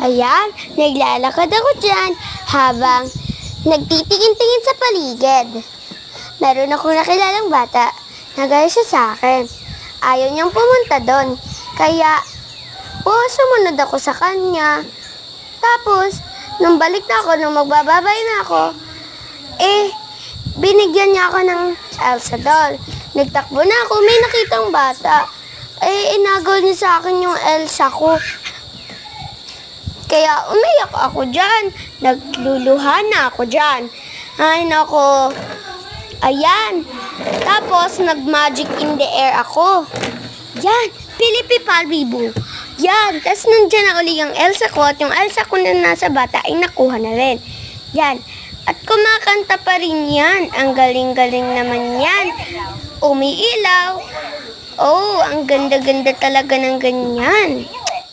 Ayan, naglalakad ako dyan habang nagtitingin-tingin sa paligid. Meron akong nakilalang bata. Nagaya siya sa akin. Ayaw niyang pumunta doon. Kaya, sumunod ako sa kanya. Tapos, nung balik na ako, nung magbababay na ako, binigyan niya ako ng Elsa doll. Nagtakbo na ako, may nakitang bata. Inagaw niya sa akin yung Elsa ko. Kaya umiyak ako dyan. Nagluluha na ako dyan. Ay, nako. Ayan. Tapos, nag-magic in the air ako. Yan. Pilipi Paribu. Yan. Tapos, nandyan na uli yung Elsa ko. At yung Elsa ko na nasa bata ay nakuha na rin. Yan. At kumakanta pa rin yan. Ang galing-galing naman yan. Umiilaw. Oh, ang ganda-ganda talaga ng ganyan.